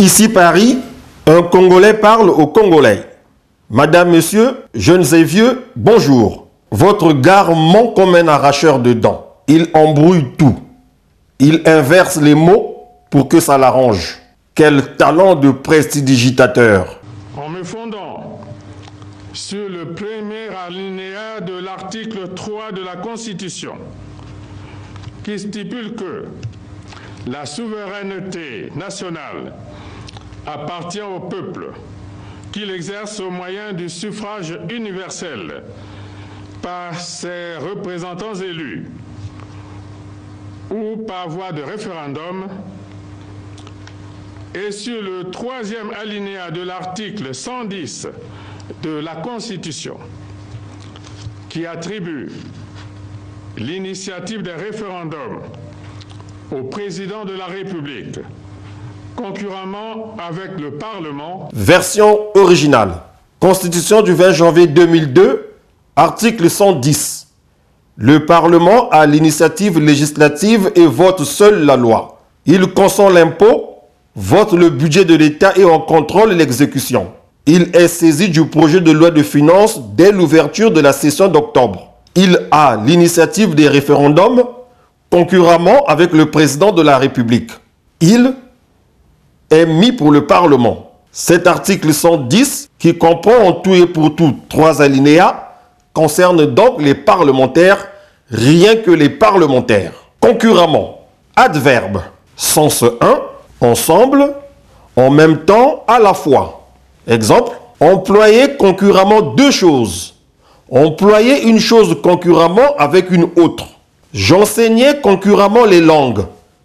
Ici Paris, un Congolais parle aux Congolais. Madame, Monsieur, jeunes et vieux, bonjour. Votre gare ment comme un arracheur de dents. Il embrouille tout. Il inverse les mots pour que ça l'arrange. Quel talent de prestidigitateur. En me fondant sur le premier alinéa de l'article 3 de la Constitution, qui stipule que la souveraineté nationale appartient au peuple, qu'il exerce au moyen du suffrage universel par ses représentants élus ou par voie de référendum, et sur le troisième alinéa de l'article 110 de la Constitution, qui attribue l'initiative des référendums au président de la République, concurremment avec le Parlement. Version originale. Constitution du 20 janvier 2002, article 110. Le Parlement a l'initiative législative et vote seul la loi. Il consent l'impôt, vote le budget de l'État et en contrôle l'exécution. Il est saisi du projet de loi de finances dès l'ouverture de la session d'octobre. Il a l'initiative des référendums, concurremment avec le président de la République. Il est mis pour le Parlement. Cet article 110, qui comprend en tout et pour tout 3 alinéas, concerne donc les parlementaires, rien que les parlementaires. Concurremment, adverbe, sens 1, ensemble, en même temps, à la fois. Exemple, employer concurremment 2 choses. Employer une chose concurremment avec une autre. J'enseignais concurremment les langues,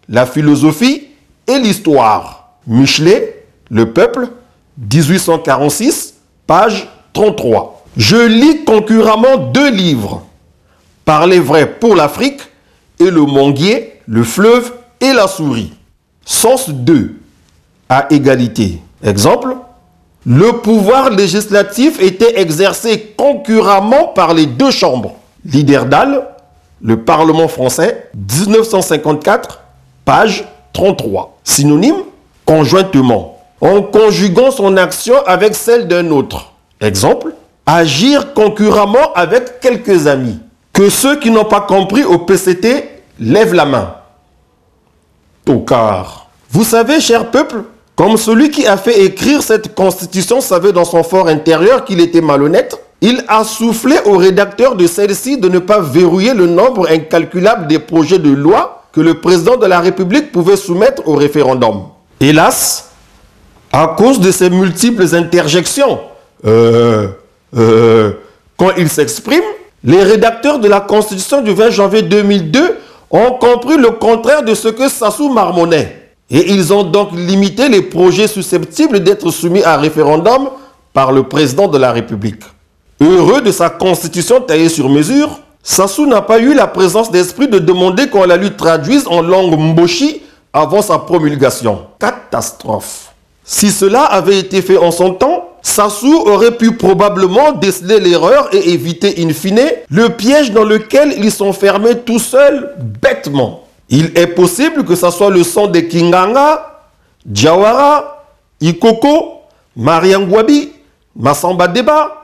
la philosophie et l'histoire. Michelet, Le Peuple, 1846, page 33. Je lis concurremment 2 livres. Parler vrai pour l'Afrique et le manguier, le fleuve et la souris. Sens 2. À égalité. Exemple, le pouvoir législatif était exercé concurremment par les 2 chambres. Liderdal, Le Parlement français, 1954, page 33. Synonyme, conjointement, en conjuguant son action avec celle d'un autre. Exemple, agir concurremment avec quelques amis. Que ceux qui n'ont pas compris au PCT lèvent la main. Tocard. Vous savez, cher peuple, comme celui qui a fait écrire cette constitution savait dans son fort intérieur qu'il était malhonnête, il a soufflé au rédacteur de celle-ci de ne pas verrouiller le nombre incalculable des projets de loi que le président de la République pouvait soumettre au référendum. Hélas, à cause de ces multiples interjections, quand il s'exprime, les rédacteurs de la Constitution du 20 janvier 2002 ont compris le contraire de ce que Sassou marmonnait. Et ils ont donc limité les projets susceptibles d'être soumis à référendum par le président de la République. Heureux de sa constitution taillée sur mesure, Sassou n'a pas eu la présence d'esprit de demander qu'on la lui traduise en langue mboshi avant sa promulgation. Catastrophe. Si cela avait été fait en son temps, Sassou aurait pu probablement déceler l'erreur et éviter in fine le piège dans lequel ils sont fermés tout seuls, bêtement. Il est possible que ça soit le sang des Kinganga, Diawara, Ikoko, Mariangwabi, Massamba Deba,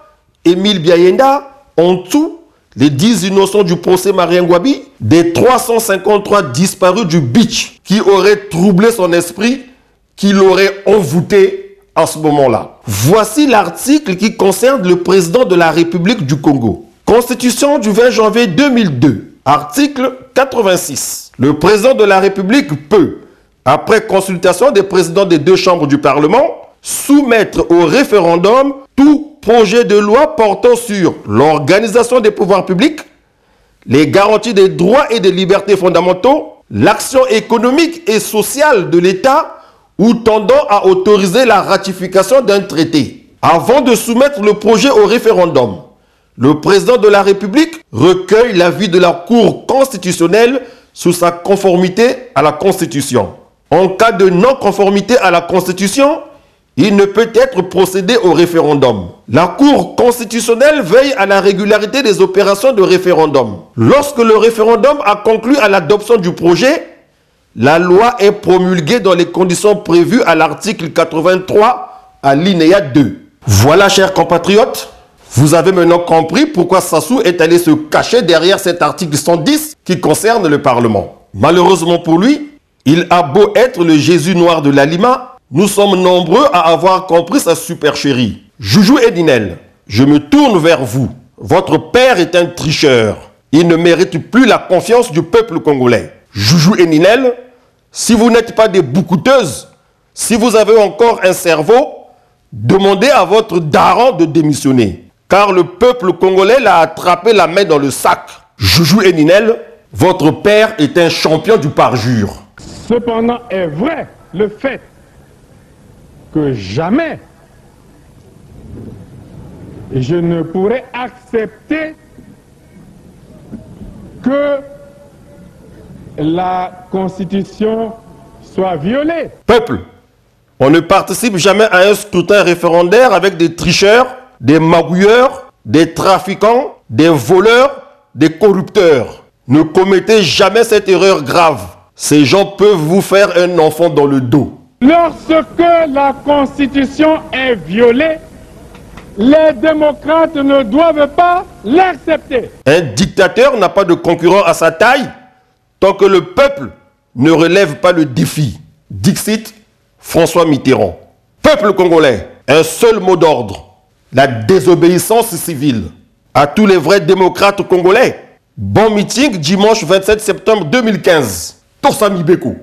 Émile Biayenda, en tout, les 10 innocents du procès Mariangwabi, des 353 disparus du beach qui auraient troublé son esprit, qui l'auraient envoûté à ce moment-là. Voici l'article qui concerne le président de la République du Congo. Constitution du 20 janvier 2002, article 86. Le président de la République peut, après consultation des présidents des 2 chambres du Parlement, soumettre au référendum tout projet de loi portant sur l'organisation des pouvoirs publics, les garanties des droits et des libertés fondamentaux, l'action économique et sociale de l'État ou tendant à autoriser la ratification d'un traité. Avant de soumettre le projet au référendum, le président de la République recueille l'avis de la Cour constitutionnelle sous sa conformité à la Constitution. En cas de non-conformité à la Constitution, il ne peut être procédé au référendum. La Cour constitutionnelle veille à la régularité des opérations de référendum. Lorsque le référendum a conclu à l'adoption du projet, la loi est promulguée dans les conditions prévues à l'article 83, alinéa 2. Voilà, chers compatriotes, vous avez maintenant compris pourquoi Sassou est allé se cacher derrière cet article 110 qui concerne le Parlement. Malheureusement pour lui, il a beau être le Jésus noir de l'Alima, nous sommes nombreux à avoir compris sa supercherie. Joujou Edinel, je me tourne vers vous. Votre père est un tricheur. Il ne mérite plus la confiance du peuple congolais. Joujou Edinel, si vous n'êtes pas des boucouteuses, si vous avez encore un cerveau, demandez à votre daron de démissionner. Car le peuple congolais l'a attrapé la main dans le sac. Joujou Edinel, votre père est un champion du parjure. Cependant est vrai le fait que jamais je ne pourrai accepter que la Constitution soit violée. Peuple, on ne participe jamais à un scrutin référendaire avec des tricheurs, des magouilleurs, des trafiquants, des voleurs, des corrupteurs. Ne commettez jamais cette erreur grave. Ces gens peuvent vous faire un enfant dans le dos. Lorsque la Constitution est violée, les démocrates ne doivent pas l'accepter. Un dictateur n'a pas de concurrent à sa taille tant que le peuple ne relève pas le défi. Dixit François Mitterrand. Peuple congolais, un seul mot d'ordre, la désobéissance civile. À tous les vrais démocrates congolais, bon meeting dimanche 27 septembre 2015. Torsami Beko.